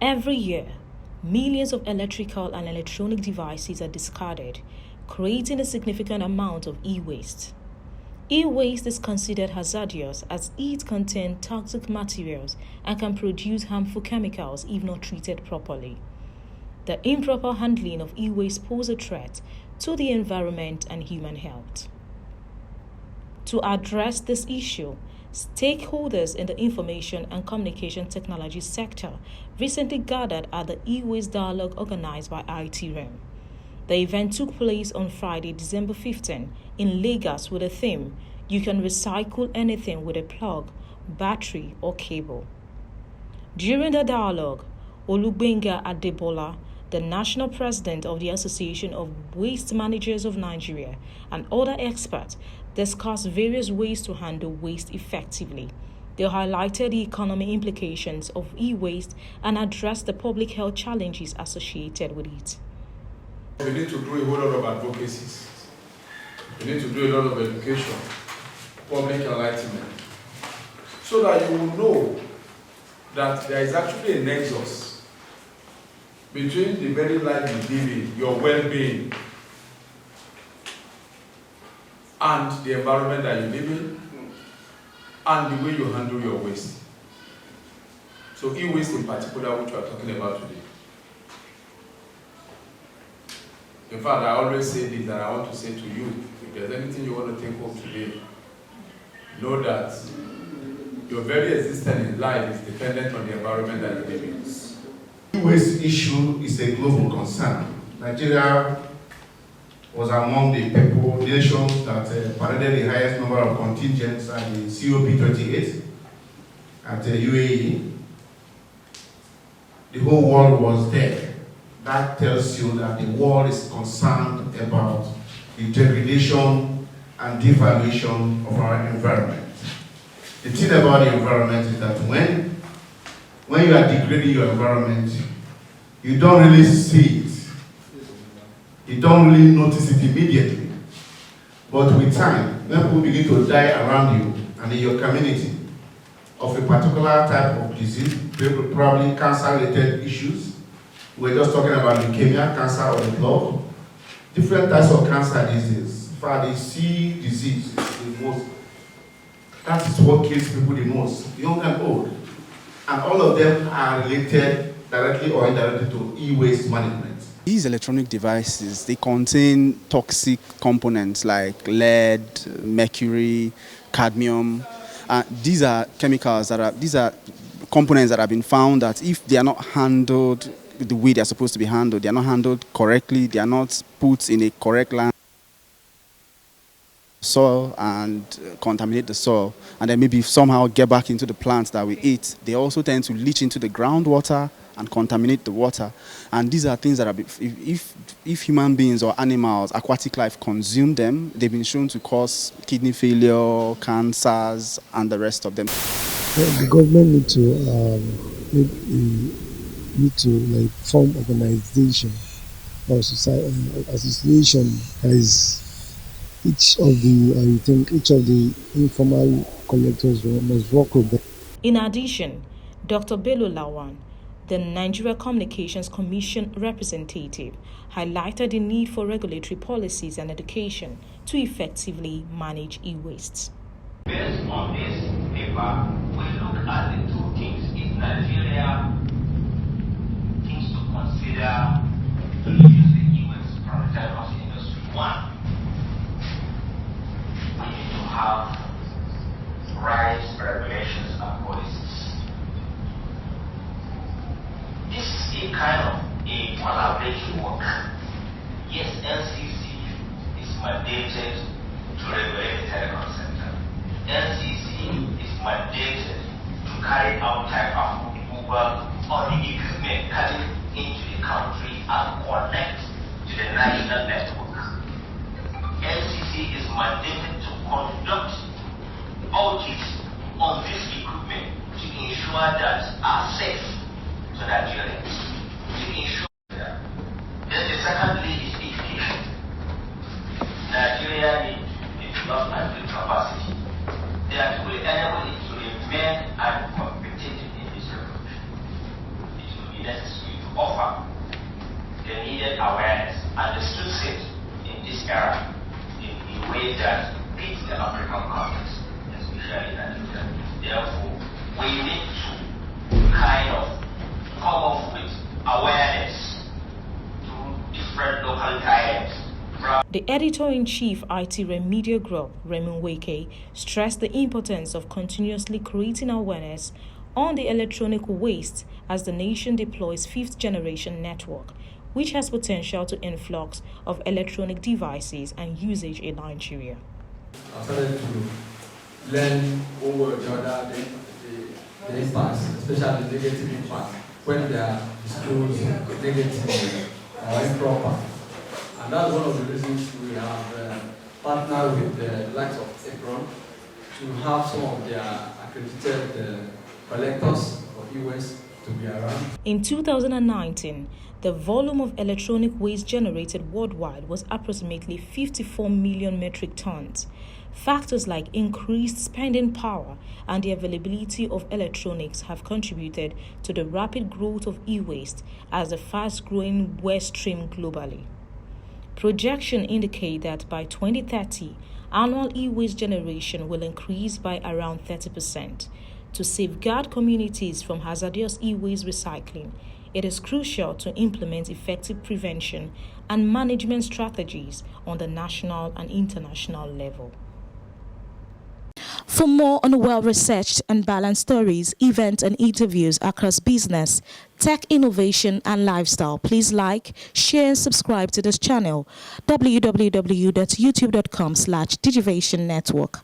Every year, millions of electrical and electronic devices are discarded, creating a significant amount of e-waste. E-waste is considered hazardous as it contains toxic materials and can produce harmful chemicals if not treated properly. The improper handling of e-waste poses a threat to the environment and human health. To address this issue, stakeholders in the information and communication technology sector recently gathered at the e-waste dialogue organized by ITREALMS. The event took place on Friday, December 15 in Lagos with a theme, "You can recycle anything with a plug, battery or cable." During the dialogue, Olugbenga Adebola, the national president of the Association of Waste Managers of Nigeria, and other experts discussed various ways to handle waste effectively. They highlighted the economic implications of e-waste and addressed the public health challenges associated with it. We need to do a whole lot of advocacies. We need to do a lot of education, public enlightenment, so that you will know that there is actually a nexus between the very life you live in, your well-being, and the environment that you live in, and the way you handle your waste. So e-waste in particular, which we are talking about today. In fact, I always say this, and I want to say to you, if there's anything you want to take home today, know that your very existence in life is dependent on the environment that you live in. The e-waste issue is a global concern. Nigeria was among the nations that paraded the highest number of contingents at the COP28 at the UAE. The whole world was there. That tells you that the world is concerned about the degradation and devaluation of our environment. The thing about the environment is that when you are degrading your environment, you don't really see it. You don't really notice it immediately. But with time, when people begin to die around you and in your community of a particular type of disease, probably cancer-related issues, we're just talking about leukemia, cancer of the blood, different types of cancer diseases. In fact, the C disease is the most, that is what kills people the most, young and old. And all of them are related directly or indirectly to e-waste management. These electronic devices, they contain toxic components like lead, mercury, cadmium. These are chemicals these are components that have been found that if they are not handled the way they are supposed to be handled, they are not handled correctly, they are not put in a correct land, soil and contaminate the soil, and then maybe somehow get back into the plants that we eat. They also tend to leach into the groundwater and contaminate the water. And these are things that are, if human beings or animals, aquatic life, consume them, they've been shown to cause kidney failure, cancers, and the rest of them. The government need to like form organization or society, association as each of the informal collectors must work with them. In addition, Dr. Bello Lawan, the Nigeria Communications Commission representative, highlighted the need for regulatory policies and education to effectively manage e-waste. Based on this paper, we look at the two things in Nigeria, things to consider to reduce the e-waste from the telecom industry. One, we need to have right regulations and policies. This is a kind of a collaborative work. Yes, NCC is mandated to regulate the telecom sector. NCC is mandated to carry out type of removal of the equipment coming into the country and connect to the national network. NCC is mandated to conduct audits on this equipment to ensure that are safe to Nigerians, to ensure that. Then the secondly is education. Nigeria needs a development capacity that will enable it to remain and competitive in this revolution. It will be be necessary to offer the needed awareness and the street set in this era in a way that fits the African context, especially Nigeria. Therefore, we need to kind of come up with awareness through different local guidance. The editor-in-chief ITREALMS Media Group, Raymond Wake, stressed the importance of continuously creating awareness on the electronic waste as the nation deploys fifth-generation network, which has potential to influx of electronic devices and usage in Nigeria. I started to learn over the impacts, especially the negative impact, when they are disclosed negatively or improper. And that's one of the reasons we have partnered with the likes of ITREALMS to have some of their accredited collectors of e-waste to be around. In 2019, the volume of electronic waste generated worldwide was approximately 54 million metric tons. Factors like increased spending power and the availability of electronics have contributed to the rapid growth of e-waste as the fast-growing waste stream globally. Projections indicate that by 2030, annual e-waste generation will increase by around 30%. To safeguard communities from hazardous e-waste recycling, it is crucial to implement effective prevention and management strategies on the national and international level. For more on well-researched and balanced stories, events, and interviews across business, tech innovation, and lifestyle, please like, share, and subscribe to this channel, www.youtube.com/Digivation Network.